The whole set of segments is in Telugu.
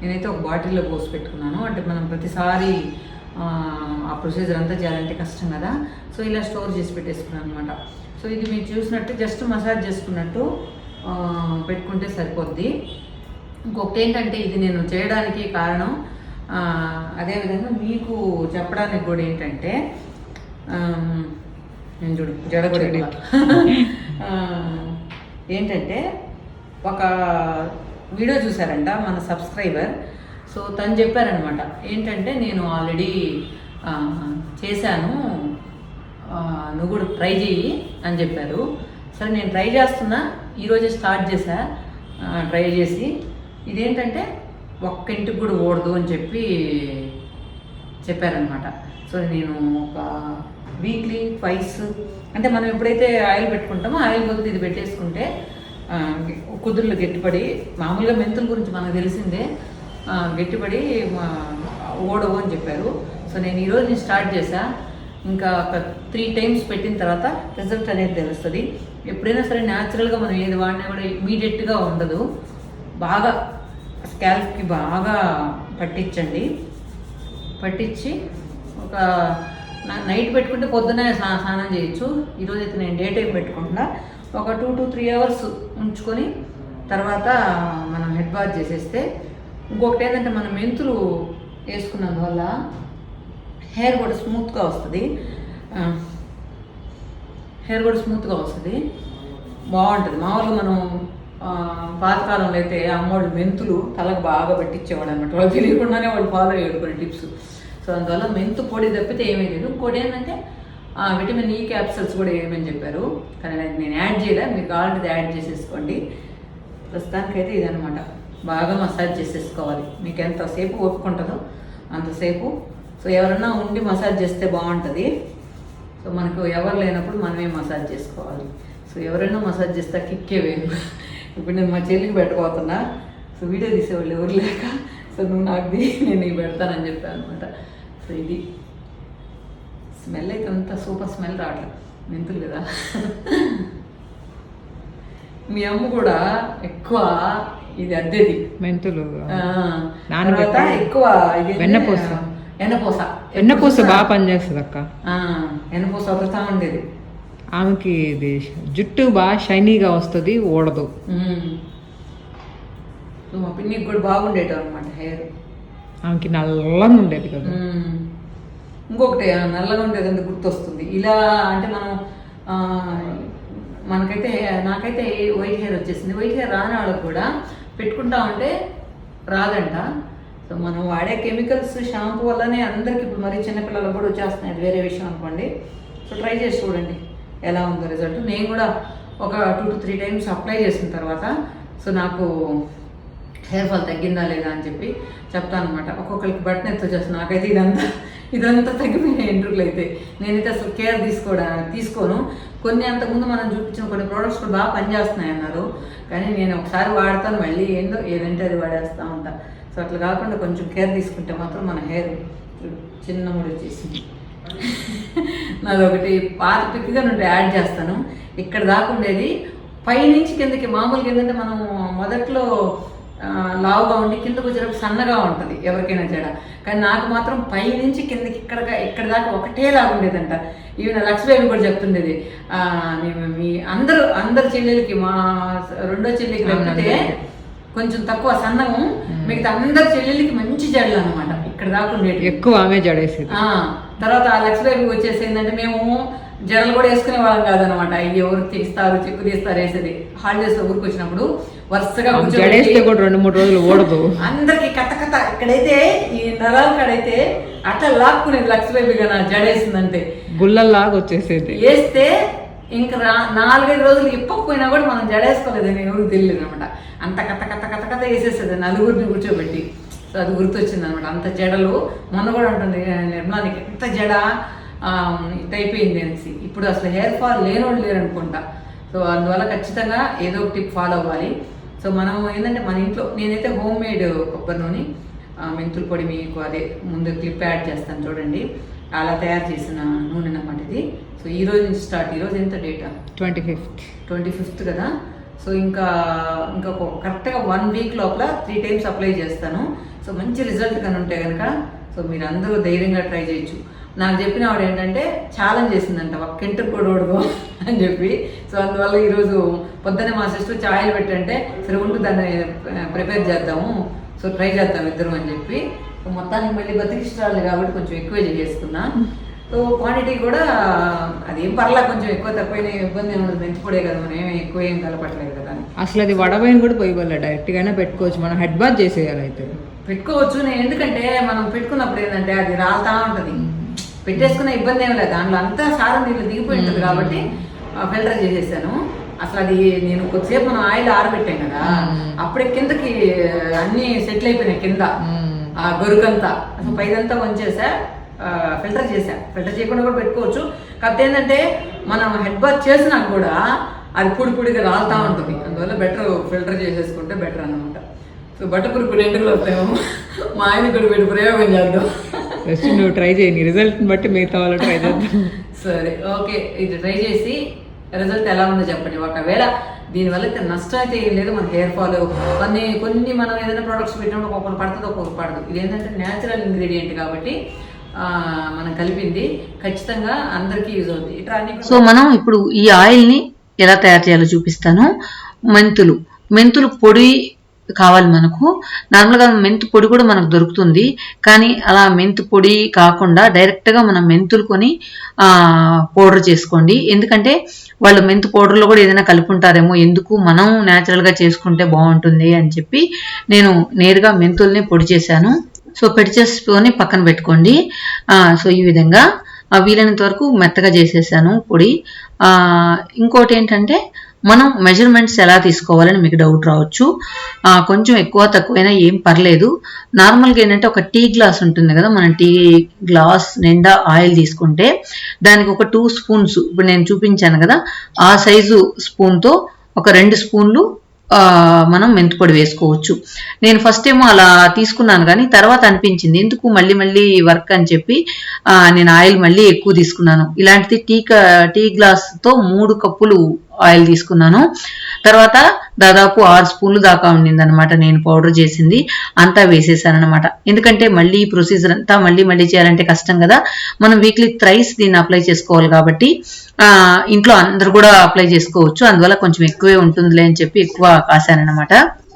నేనైతే ఒక బాటిల్లో పోసి పెట్టుకున్నాను. అంటే మనం ప్రతిసారి ఆ ప్రొసీజర్ అంతా చేయాలంటే కష్టం కదా. సో ఇలా స్టోర్ చేసి పెట్టేసుకున్నాను అనమాట. సో ఇది మీరు చూసినట్టు జస్ట్ మసాజ్ చేసుకున్నట్టు పెట్టుకుంటే సరిపోద్ది. ఇంకొకటి ఏంటంటే ఇది నేను చేయడానికి కారణం, అదేవిధంగా మీకు చెప్పడానికి కూడా ఏంటంటే, నేను చూడు జడగొడ ఏంటంటే ఒక వీడియో చూసారంట మన సబ్స్క్రైబర్. సో తను చెప్పారనమాట ఏంటంటే, నేను ఆల్రెడీ చేశాను, నువ్వు కూడా ట్రై చేయి అని చెప్పారు. సరే నేను ట్రై చేస్తున్నా, ఈరోజే స్టార్ట్ చేశా ట్రై చేసి. ఇదేంటంటే ఒక్క ఇంటికి కూడా ఓడదు అని చెప్పారనమాట. సో నేను ఒక వీక్లీ ట్వైస్, అంటే మనం ఎప్పుడైతే ఆయిల్ పెట్టుకుంటామో ఆయిల్ బదులు ఇది పెట్టేసుకుంటే కుదురులు గట్టిపడి, మామూలుగా మెంతుల గురించి మనకు తెలిసిందే, గట్టిపడి ఓడవు అని చెప్పారు. సో నేను ఈరోజు స్టార్ట్ చేశా. ఇంకా ఒక 3 times పెట్టిన తర్వాత రిజల్ట్ అనేది తెలుస్తుంది. ఎప్పుడైనా సరే న్యాచురల్గా మనం ఏది వాడినా కూడా ఇమీడియట్గా ఉండదు. బాగా స్కాల్ప్కి బాగా పట్టించండి. పట్టించి ఒక నైట్ పెట్టుకుంటే పొద్దున్నే స్నానం చేయొచ్చు. ఈరోజు అయితే నేను డే టైం పెట్టుకుంటున్నా. ఒక 2 to 3 hours ఉంచుకొని తర్వాత మనం హెడ్ బాత్ చేసేస్తే, ఇంకొకటి ఏంటంటే మనం మెంతులు వేసుకున్నందువల్ల హెయిర్ కూడా స్మూత్గా వస్తుంది. బాగుంటుంది. మామూలుగా మనం పాతకాలంలో అయితే అమ్మోళ్ళు మెంతులు తలకు బాగా పట్టించేవాడు అనమాట. వాళ్ళు తెలియకుండానే వాళ్ళు ఫాలో అయ్యాడు కొన్ని టిప్స్. సో అందువల్ల మెంతు పొడి తప్పితే ఏమీ లేదు. ఇంకోటి ఏంటంటే విటమిన్ ఈ క్యాప్సూల్స్ కూడా ఏమని చెప్పారు, కానీ నేను యాడ్ చేయలే, మీకు ఆల్రెడీ యాడ్ చేసేసుకోండి. ప్రస్తుతానికైతే ఇదనమాట, బాగా మసాజ్ చేసేసుకోవాలి. మీకు ఎంతసేపు ఓపుకుంటుందో అంతసేపు. సో ఎవరన్నా ఉండి మసాజ్ చేస్తే బాగుంటుంది. సో మనకు ఎవరు లేనప్పుడు మనమే మసాజ్ చేసుకోవాలి. సో ఎవరైనా మసాజ్ చేస్తే కిక్కే వేరు. ఇప్పుడు నేను మా చెల్లికి పెట్టబోతున్నా. సో వీడియో తీసేవాళ్ళు ఎవరు లేక, సో నువ్వు నాకు నేను నీకు పెడతానని చెప్పాను అనమాట. సో ఇది స్మెల్ అయితే అంత సూపర్ స్మెల్ రావట్లేదు, మెంతులు కదా. మీ అమ్మ కూడా ఎక్కువ ఇది అద్దెది మెంతులు, తర్వాత ఎక్కువ ఎన్నపూస బాగా పనిచేస్తుంది అక్క. ఎన్నపూస వదులుతా ఉండేది ఆమెకి. ఇది జుట్టు బాగా షైనీగా వస్తుంది, ఊడదు. మా పిన్నికి కూడా బాగుండేది అనమాట హెయిర్. ఆమెకి నల్లగా ఉండేది కదా. ఇంకొకటి నల్లగా ఉండేది అంటే గుర్తొస్తుంది. ఇలా అంటే మనకైతే నాకైతే వైట్ హెయిర్ వచ్చేసింది. వైట్ హెయిర్ రాని వాళ్ళకి కూడా పెట్టుకుంటా ఉంటే రాదంట. సో మనం వాడే కెమికల్స్ షాంపూ వల్లనే అందరికి ఇప్పుడు మరి చిన్నపిల్లలకు కూడా వచ్చేస్తున్నాయి, అది వేరే విషయం అనుకోండి. సో ట్రై చేసి చూడండి ఎలా ఉందో రిజల్ట్. నేను కూడా ఒక 2 to 3 times అప్లై చేసిన తర్వాత సో నాకు హెయిర్ ఫాల్ తగ్గిందా లేదా అని చెప్పి చెప్తాను అనమాట. ఒక్కొక్కరికి బట్టన్ ఎత్తు వచ్చేస్తుంది. నాకైతే ఇదంతా తగ్గిపోయిన ఎంట్రుకలు అయితే. నేనైతే అసలు కేర్ తీసుకోను. కొన్ని అంతకుముందు మనం చూపించిన కొన్ని ప్రోడక్ట్స్ కూడా బాగా పనిచేస్తున్నాయి అన్నారు, కానీ నేను ఒకసారి వాడతాను, మళ్ళీ ఏదంటే అది వాడేస్తూ ఉంటా. సో అట్లా కాకుండా కొంచెం కేర్ తీసుకుంటే మాత్రం మన హెయిర్ చిన్న ముడి వచ్చేసింది. నాది ఒకటి పాత పిక్గా నుండి యాడ్ చేస్తాను. ఇక్కడ దాకా ఉండేది పైనుంచి కిందకి. మామూలుగా ఏంటంటే మనం మొదట్లో లావుగా ఉండి కిందకు వచ్చేటప్పుడు సన్నగా ఉంటుంది ఎవరికైనా జడ, కానీ నాకు మాత్రం పైనుంచి కిందకి ఇక్కడ దాకా ఒకటేలాగా ఉండేదంట. ఈవెన్ లక్ష్మీదేవి కూడా చెప్తుండేది, మీ అందరు చెల్లెలకి, మా రెండో చెల్లెలకి లేకపోతే కొంచెం తక్కువ సన్నము, మిగతా అందరు చెల్లెలకి మంచి జడలు అనమాట. ఇక్కడ దాకా ఉండేది ఎక్కువ ఆమె జడేసేది. తర్వాత ఆ లక్ష్మీదేవి వచ్చేసి ఏంటంటే మేము జడలు కూడా వేసుకునే వాళ్ళం కాదనమాట. ఇవి ఎవరు తీస్తారు, చెక్కు తీస్తారు వేసేది. హాలిడేస్ లో ఊరికి వచ్చినప్పుడు వరుసగా జడేస్తే కూడా 2-3 రోజులు ఓడదు. అందరికి కథ ఇక్కడైతే ఈ నరాల కాడైతే అట్లా లాక్కునేది లక్ష్మీదేవిగా నా జడేసిందంటే గుల్లల్లాగా వచ్చేసేది. వేస్తే ఇంకా 4-5 రోజులు ఇప్పకపోయినా కూడా మనం జడేసుకోలేదని ఎవరికి తెలియదు అనమాట. అంత కథ వేసేసేది నలుగురిని కూర్చోబెట్టి. సో అది గుర్తొచ్చింది అనమాట. అంత జడలు. మొన్న కూడా ఉంటుంది నిర్మలా, నీకు ఎంత జడ ఇట్ అయిపోయింది అనేసి. ఇప్పుడు అసలు హెయిర్ ఫాల్ లేనోళ్ళు లేరు అనుకుంటా. సో అందువల్ల ఖచ్చితంగా ఏదో ఒక టిప్ ఫాలో అవ్వాలి. సో మనం ఏంటంటే మన ఇంట్లో నేనైతే హోమ్ మేడ్ కొబ్బరి నూనె, మెంతుల పొడి, మీకు అదే ముందు క్లిప్ యాడ్ చేస్తాను చూడండి, అలా తయారు చేసిన నూనె అన్నమాట ఇది. సో ఈ రోజు నుంచి స్టార్ట్. ఈరోజు ఎంత డేటా? 25th కదా. సో ఇంకా కరెక్ట్గా 1 వీక్ లోపల 3 టైమ్స్ అప్లై చేస్తాను. సో మంచి రిజల్ట్ కానీ ఉంటే కనుక సో మీరు అందరూ ధైర్యంగా ట్రై చేయొచ్చు. నాకు చెప్పిన ఆవిడ ఏంటంటే ఛాలెంజ్ చేసిందంట, ఒక్క ఇంటర్ కూడా ఓడదు అని చెప్పి. సో అందువల్ల ఈరోజు పొద్దున్నే మా సిస్టర్ ఛాయలు పెట్టంటే సరే ఉంటూ దాన్ని ప్రిపేర్ చేద్దాము, సో ట్రై చేద్దాం ఇద్దరం అని చెప్పి. సో మొత్తానికి మళ్ళీ బతికిష్టాలు కాబట్టి కొంచెం ఎక్కువే చేసుకున్నా. సో క్వాంటిటీ కూడా అదేం పర్లా, కొంచెం ఎక్కువ తక్కువైన ఇబ్బంది ఏమి మెంతిపొడే కదా, మనం ఏమి ఎక్కువ ఏం కలపట్లేదు కదా. అసలు అది వడబోయిన కూడా పోయిపోలే, డైరెక్ట్గానే పెట్టుకోవచ్చు. మనం హెడ్ బాత్ చేసేయాలి అయితే పెట్టుకోవచ్చు. నేను ఎందుకంటే మనం పెట్టుకున్నప్పుడు ఏంటంటే అది రాలుతా ఉంటుంది, పెట్టేసుకునే ఇబ్బంది ఏమి లేదు, దాంట్లో అంతా సారం నీళ్ళు దిగిపోయి ఉంటుంది కాబట్టి ఫిల్టర్ చేసేసాను. అసలు అది నేను కొద్దిసేపు మనం ఆయిల్ ఆరబెట్టాం కదా, అప్పుడే కిందకి అన్ని సెటిల్ అయిపోయినాయి, కింద ఆ గొరుకంతా అసలు పైదంతా వంచేసా, ఫిల్టర్ చేసా. ఫిల్టర్ చేయకుండా కూడా పెట్టుకోవచ్చు. కాకపోతే ఏంటంటే మనం హెడ్ బాత్ చేసినా కూడా అది పొడి పొడిగా రాలుతూ ఉంటుంది, అందువల్ల బెటర్ ఫిల్టర్ చేసేసుకుంటే బెటర్ అన్నమాట. సో బట్టపురుకు ఎండుకలు వస్తాయేమో, మా ఆయన కూడా పెట్టి ప్రయోగం చేద్దాం. నువ్వు ట్రై చేయి, రిజల్ట్ని బట్టి మిగతా వాళ్ళు ట్రై చేద్దాం. సరే ఓకే, ఇది ట్రై చేసి రిజల్ట్ ఎలా ఉందో చెప్పండి. ఒకవేళ దీనివల్ల అయితే నష్టం అయితే ఏం లేదు. మన హెయిర్ ఫాల్ కొన్ని మనం ఏదైనా ప్రొడక్ట్స్ పెట్టినప్పుడు ఒక్కొక్కరు పడుతుంది, ఒక్కొక్కరు పడదు. ఇది ఏంటంటే న్యాచురల్ ఇంగ్రీడియంట్ కాబట్టి మనం కలిపింది ఖచ్చితంగా అందరికీ యూజ్ అవుతుంది. ఇట్లా సో మనం ఇప్పుడు ఈ ఆయిల్ని ఎలా తయారు చేయాలో చూపిస్తాను. మెంతులు పొడి కావాలి మనకు. నార్మల్గా మెంతు పొడి కూడా మనకు దొరుకుతుంది, కానీ అలా మెంతు పొడి కాకుండా డైరెక్ట్గా మనం మెంతులు కొని పౌడర్ చేసుకోండి. ఎందుకంటే వాళ్ళు మెంతు పౌడర్లో కూడా ఏదైనా కలుపుంటారేమో, ఎందుకు మనం న్యాచురల్గా చేసుకుంటే బాగుంటుంది అని చెప్పి నేను నేరుగా మెంతుల్ని పొడి చేశాను. సో పొడి చేసుకొని పక్కన పెట్టుకోండి. సో ఈ విధంగా వీలైనంత వరకు మెత్తగా చేసేసాను పొడి. ఇంకోటి ఏంటంటే మనం మెజర్మెంట్స్ ఎలా తీసుకోవాలని మీకు డౌట్ రావచ్చు. కొంచెం ఎక్కువ తక్కువైనా ఏం పర్లేదు. నార్మల్గా ఏంటంటే ఒక టీ గ్లాస్ ఉంటుంది కదా, మనం టీ గ్లాస్ నిండా ఆయిల్ తీసుకుంటే దానికి ఒక 2 స్పూన్స్, ఇప్పుడు నేను చూపించాను కదా ఆ సైజు స్పూన్తో ఒక 2 స్పూన్లు మనం మెంతిపొడి వేసుకోవచ్చు. నేను ఫస్ట్ ఏమో అలా తీసుకున్నాను, కానీ తర్వాత అనిపించింది ఎందుకు మళ్ళీ వర్క్ అని చెప్పి నేను ఆయిల్ మళ్ళీ ఎక్కువ తీసుకున్నాను. ఇలాంటిది టీ గ్లాస్తో 3 కప్పులు ఆయిల్ తీసుకున్నాను. తర్వాత దాదాపు 6 స్పూన్లు దాకా ఉండింది అనమాట నేను పౌడర్ చేసింది, అంతా వేసేసాను అనమాట. ఎందుకంటే మళ్ళీ ప్రొసీజర్ అంతా మళ్ళీ చేయాలంటే కష్టం కదా. మనం వీక్లీ థ్రైస్ దీన్ని అప్లై చేసుకోవాలి కాబట్టి ఇంట్లో అందరు కూడా అప్లై చేసుకోవచ్చు, అందువల్ల కొంచెం ఎక్కువే ఉంటుందిలే అని చెప్పి ఎక్కువ కాసానమాట.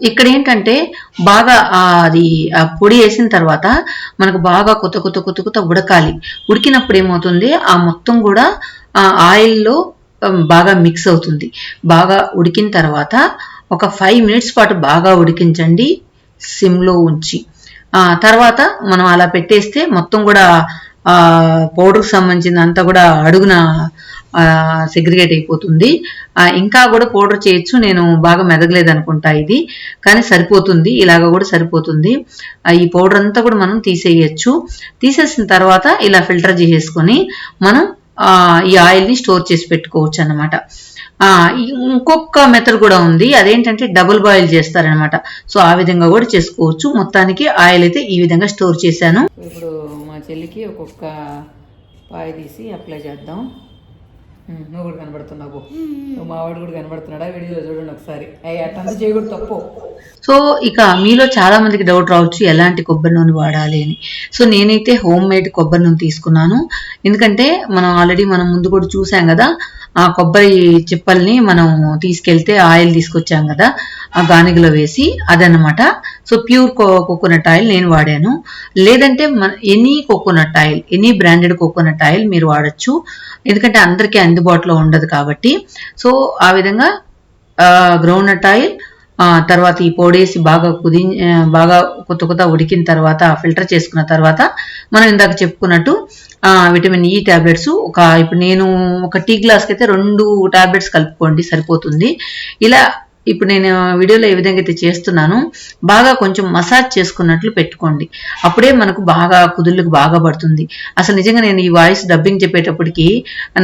ఇక్కడ ఏంటంటే బాగా అది పొడి వేసిన తర్వాత మనకు బాగా కొత్త ఉడకాలి. ఉడికినప్పుడు ఏమవుతుంది, ఆ మొత్తం కూడా ఆయిల్లో బాగా మిక్స్ అవుతుంది. బాగా ఉడికిన తర్వాత ఒక 5 మినిట్స్ పాటు బాగా ఉడికించండి సిమ్లో ఉంచి. తర్వాత మనం అలా పెట్టేస్తే మొత్తం కూడా పౌడర్కి సంబంధించిన అంతా కూడా అడుగున సెగ్రిగేట్ అయిపోతుంది. ఇంకా కూడా పౌడర్ చేయొచ్చు, నేను బాగా మెదగలేదు అనుకుంటా ఇది, కానీ సరిపోతుంది, ఇలాగ కూడా సరిపోతుంది. ఈ పౌడర్ అంతా కూడా మనం తీసేయచ్చు. తీసేసిన తర్వాత ఇలా ఫిల్టర్ చేసేసుకొని మనం ఈ ఆయిల్ని స్టోర్ చేసి పెట్టుకోవచ్చు అన్నమాట. ఇంకొక మెథడ్ కూడా ఉంది, అదేంటంటే డబుల్ బాయిల్ చేస్తారనమాట. సో ఆ విధంగా కూడా చేసుకోవచ్చు. మొత్తానికి ఆయిల్ అయితే ఈ విధంగా స్టోర్ చేశాను. ఇప్పుడు మా చెల్లికి ఒక్కొక్క పాయ తీసి అప్లై చేద్దాం. నువ్వు కూడా కనబడుతున్నావు, మా వాడు కూడా కనబడుతున్నాడా వీడియోలో చూడండి ఒకసారి. అట్లా చేయకూడదు, తప్పు. సో ఇక మీలో చాలా మందికి డౌట్ రావచ్చు ఎలాంటి కొబ్బరి నూనె వాడాలి అని. సో నేనైతే హోమ్ మేడ్ కొబ్బరి నూనె తీసుకున్నాను. ఎందుకంటే మనం ముందు కూడా చూసాం కదా, ఆ కొబ్బరి చిప్పల్ని మనం తీసుకెళ్తే ఆయిల్ తీసుకొచ్చాం కదా ఆ గానిగలో వేసి, అదనమాట. సో ప్యూర్ కోకోనట్ ఆయిల్ నేను వాడాను. లేదంటే any coconut oil, any branded coconut oil మీరు వాడచ్చు, ఎందుకంటే అందరికీ అందుబాటులో ఉండదు కాబట్టి. సో ఆ విధంగా గ్రౌండ్నట్ ఆయిల్, తర్వాత ఈ పొడేసి బాగా కొత్త ఉడికిన తర్వాత ఫిల్టర్ చేసుకున్న తర్వాత మనం ఇందాక చెప్పుకున్నట్టు విటమిన్ ఈ టాబ్లెట్స్ ఇప్పుడు నేను ఒక టీ గ్లాస్కి అయితే 2 టాబ్లెట్స్ కలుపుకోండి, సరిపోతుంది. ఇలా ఇప్పుడు నేను వీడియోలో ఏ విధంగా అయితే చేస్తున్నాను బాగా కొంచెం మసాజ్ చేసుకున్నట్లు పెట్టుకోండి, అప్పుడే మనకు బాగా కుదుళ్ళకు బాగా పడుతుంది. అసలు నిజంగా నేను ఈ వాయిస్ డబ్బింగ్ చెప్పేటప్పటికి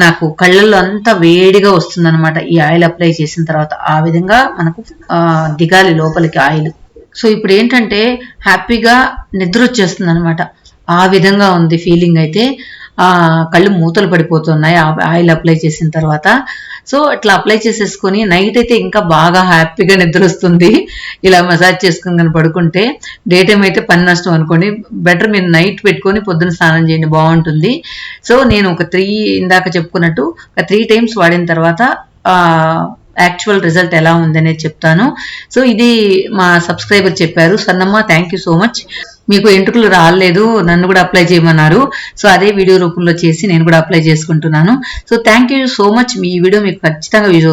నాకు కళ్ళల్లో అంతా వేడిగా వస్తుంది అనమాట ఈ ఆయిల్ అప్లై చేసిన తర్వాత. ఆ విధంగా మనకు దిగాలి లోపలికి ఆయిల్. సో ఇప్పుడు ఏంటంటే హ్యాపీగా నిద్ర వచ్చేస్తుంది అనమాట, ఆ విధంగా ఉంది ఫీలింగ్ అయితే. కళ్ళు మూతలు పడిపోతున్నాయి ఆయిల్ అప్లై చేసిన తర్వాత. సో ఇట్లా అప్లై చేసేసుకొని నైట్ అయితే ఇంకా బాగా హ్యాపీగా నిద్ర వస్తుంది. ఇలా మసాజ్ చేసుకుని పడుకుంటే. డే టైం అయితే పని నష్టం అనుకోండి. బెటర్ మీరు నైట్ పెట్టుకొని పొద్దున స్నానం చేయండి, బాగుంటుంది. సో నేను ఇందాక చెప్పుకున్నట్టు 3 times వాడిన తర్వాత యాక్చువల్ రిజల్ట్ ఎలా ఉందనేది చెప్తాను. సో ఇది మా సబ్స్క్రైబర్ చెప్పారు. సన్నమ్మ థ్యాంక్ యూ సో మచ్. మీకు ఎంట్రుకలు రాలేదు, నన్ను కూడా అప్లై చేయమన్నారు. సో అదే వీడియో రూపంలో చేసి నేను కూడా అప్లై చేసుకుంటున్నాను. So thank you so much. ఈ వీడియో మీకు ఖచ్చితంగా యూజ్